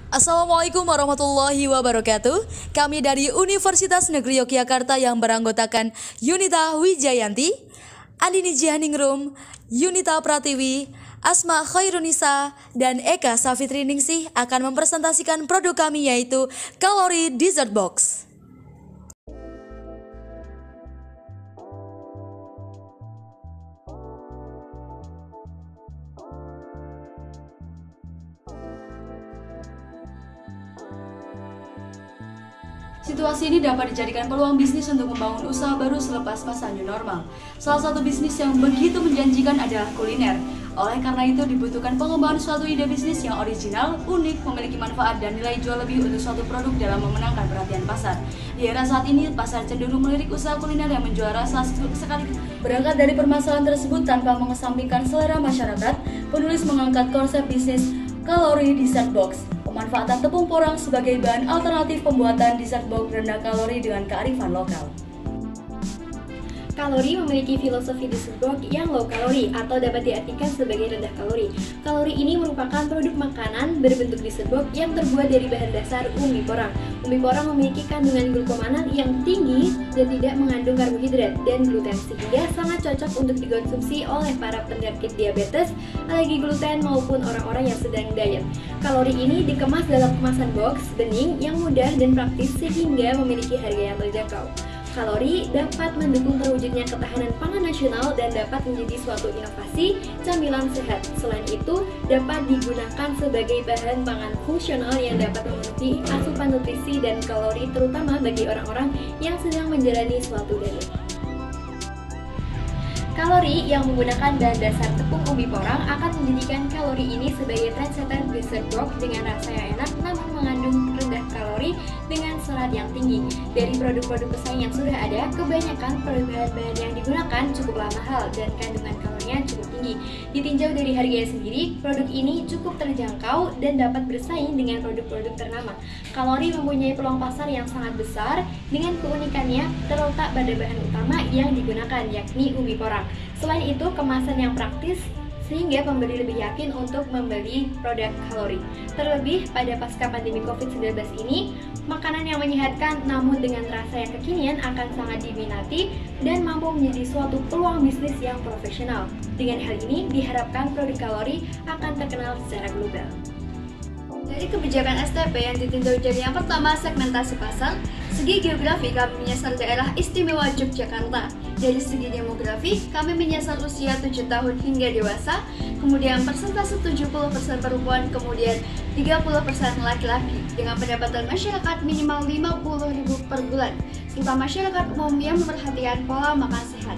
Assalamualaikum warahmatullahi wabarakatuh. Kami dari Universitas Negeri Yogyakarta yang beranggotakan Yunita Wijayanti, Andini Jihaningrum, Yunita Pratiwi, Asma Khairunisa, dan Eka Safitri Ningsih akan mempresentasikan produk kami yaitu Kalori Dessert Box. Situasi ini dapat dijadikan peluang bisnis untuk membangun usaha baru selepas masa new normal. Salah satu bisnis yang begitu menjanjikan adalah kuliner. Oleh karena itu dibutuhkan pengembangan suatu ide bisnis yang original, unik, memiliki manfaat dan nilai jual lebih untuk suatu produk dalam memenangkan perhatian pasar. Di era saat ini, pasar cenderung melirik usaha kuliner yang menjual rasa sekali. Berangkat dari permasalahan tersebut tanpa mengesampingkan selera masyarakat, penulis mengangkat konsep bisnis Kalori Dessert Box. Pemanfaatan tepung porang sebagai bahan alternatif pembuatan dessert box rendah kalori dengan kearifan lokal. Kalori memiliki filosofi dessert box yang low kalori atau dapat diartikan sebagai rendah kalori. Kalori ini merupakan produk makanan berbentuk dessert box yang terbuat dari bahan dasar umbi porang. Umbi porang memiliki kandungan glukomanat yang tinggi dan tidak mengandung karbohidrat dan gluten sehingga sangat cocok untuk dikonsumsi oleh para penyakit diabetes, alergi gluten maupun orang-orang yang sedang diet. Kalori ini dikemas dalam kemasan box bening yang mudah dan praktis sehingga memiliki harga yang terjangkau. Kalori dapat mendukung terwujudnya ketahanan pangan nasional dan dapat menjadi suatu inovasi camilan sehat. Selain itu, dapat digunakan sebagai bahan pangan fungsional yang dapat memenuhi asupan nutrisi dan kalori terutama bagi orang-orang yang sedang menjalani suatu diet. Kalori yang menggunakan bahan dasar tepung umbi porang akan menjadikan kalori ini sebagai trendsetter dessert box dengan rasa yang enak namun mengandung rendah kalori dengan serat yang tinggi. Dari produk-produk pesaing yang sudah ada, kebanyakan bahan-bahan yang digunakan cukuplah mahal dan kandungan kalorinya cukup tinggi. Ditinjau dari harganya sendiri, produk ini cukup terjangkau dan dapat bersaing dengan produk-produk ternama. Kalori mempunyai peluang pasar yang sangat besar dengan keunikannya terletak pada bahan utama yang digunakan yakni umbi porang. Selain itu, kemasan yang praktis sehingga pembeli lebih yakin untuk membeli produk kalori. Terlebih pada pasca pandemi COVID-19 ini, makanan yang menyehatkan namun dengan rasa yang kekinian akan sangat diminati dan mampu menjadi suatu peluang bisnis yang profesional. Dengan hal ini, diharapkan produk kalori akan terkenal secara global. Dari kebijakan STP yang ditinjau jadi yang pertama segmentasi pasar, segi geografi kami menyasar daerah istimewa Yogyakarta. Dari segi demografi, kami menyasar usia 7 tahun hingga dewasa, kemudian persentase 70% perempuan, kemudian 30% laki-laki, dengan pendapatan masyarakat minimal 50.000 per bulan, serta masyarakat umum yang memperhatikan pola makan sehat.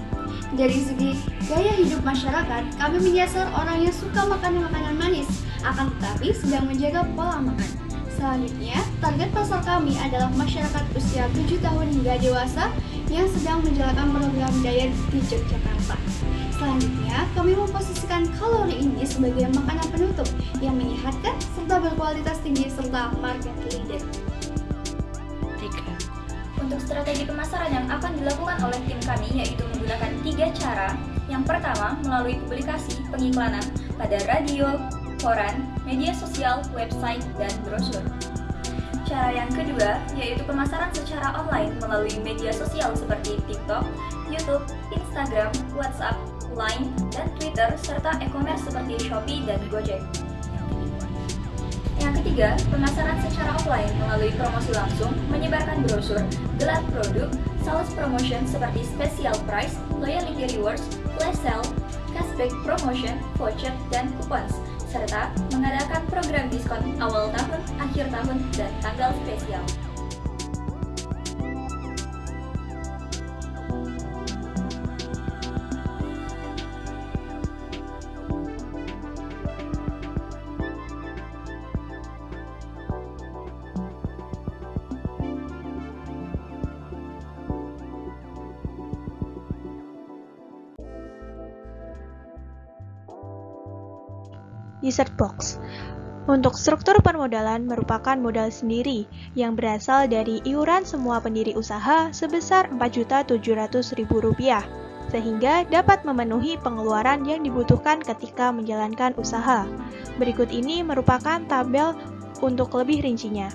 Dari segi gaya hidup masyarakat, kami menyasar orang yang suka makan makanan manis, akan tetapi sedang menjaga pola makan. Selanjutnya, target pasar kami adalah masyarakat usia 7 tahun hingga dewasa yang sedang menjalankan program diet di Yogyakarta. Selanjutnya, kami memposisikan kalori ini sebagai makanan penutup yang menyehatkan serta berkualitas tinggi serta market leader. Untuk strategi pemasaran yang akan dilakukan oleh tim kami yaitu menggunakan 3 cara. Yang pertama, melalui publikasi pengiklanan pada radio, koran, media sosial, website, dan brosur. Cara yang kedua yaitu pemasaran secara online melalui media sosial seperti TikTok, YouTube, Instagram, WhatsApp, Line, dan Twitter, serta e-commerce seperti Shopee dan Gojek. Yang ketiga, pemasaran secara offline melalui promosi langsung, menyebarkan brosur, gelar produk, sales promotion seperti special price, loyalty rewards, flash sale, cashback promotion, voucher, dan coupons, serta mengadakan program diskon awal tahun, akhir tahun, dan tanggal spesial. Dessert Box. Untuk struktur permodalan merupakan modal sendiri yang berasal dari iuran semua pendiri usaha sebesar Rp4.700.000, sehingga dapat memenuhi pengeluaran yang dibutuhkan ketika menjalankan usaha. Berikut ini merupakan tabel untuk lebih rincinya.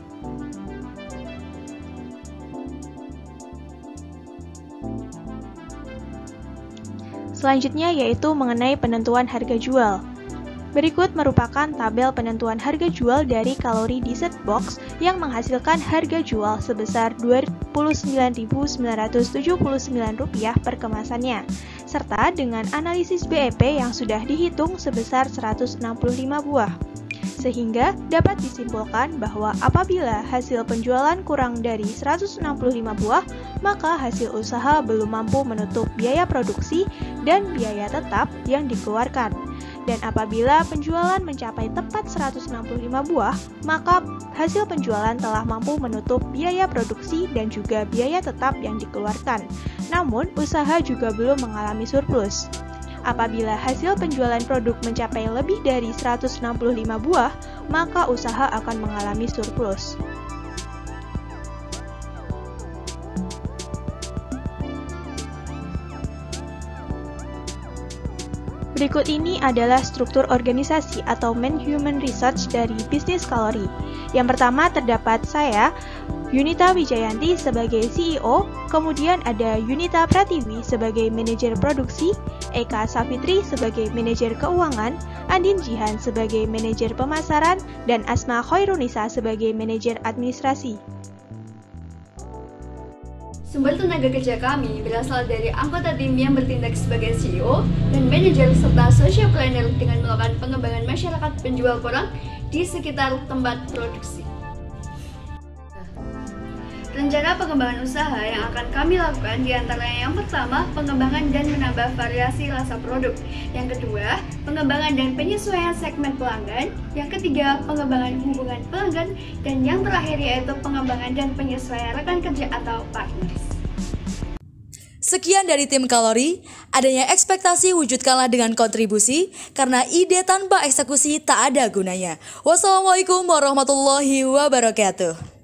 Selanjutnya yaitu mengenai penentuan harga jual. Berikut merupakan tabel penentuan harga jual dari kalori dessert box yang menghasilkan harga jual sebesar Rp29.979 per kemasannya, serta dengan analisis BEP yang sudah dihitung sebesar 165 buah. Sehingga dapat disimpulkan bahwa apabila hasil penjualan kurang dari 165 buah, maka hasil usaha belum mampu menutup biaya produksi dan biaya tetap yang dikeluarkan. Dan apabila penjualan mencapai tepat 165 buah, maka hasil penjualan telah mampu menutup biaya produksi dan juga biaya tetap yang dikeluarkan. Namun, usaha juga belum mengalami surplus. Apabila hasil penjualan produk mencapai lebih dari 165 buah, maka usaha akan mengalami surplus. Berikut ini adalah struktur organisasi atau main human research dari bisnis kalori. Yang pertama terdapat saya, Yunita Wijayanti sebagai CEO, kemudian ada Yunita Pratiwi sebagai manajer produksi, Eka Safitri sebagai manajer keuangan, Andin Jihan sebagai manajer pemasaran, dan Asma Khairunisa sebagai manajer administrasi. Sumber tenaga kerja kami berasal dari anggota tim yang bertindak sebagai CEO dan manajer serta social planner dengan melakukan pengembangan masyarakat penjual porang di sekitar tempat produksi. Rencana pengembangan usaha yang akan kami lakukan diantaranya yang pertama, pengembangan dan menambah variasi rasa produk. Yang kedua, pengembangan dan penyesuaian segmen pelanggan. Yang ketiga, pengembangan hubungan pelanggan. Dan yang terakhir yaitu pengembangan dan penyesuaian rekan kerja atau partners. Sekian dari tim Kalori, adanya ekspektasi wujudkanlah dengan kontribusi, karena ide tanpa eksekusi tak ada gunanya. Wassalamualaikum warahmatullahi wabarakatuh.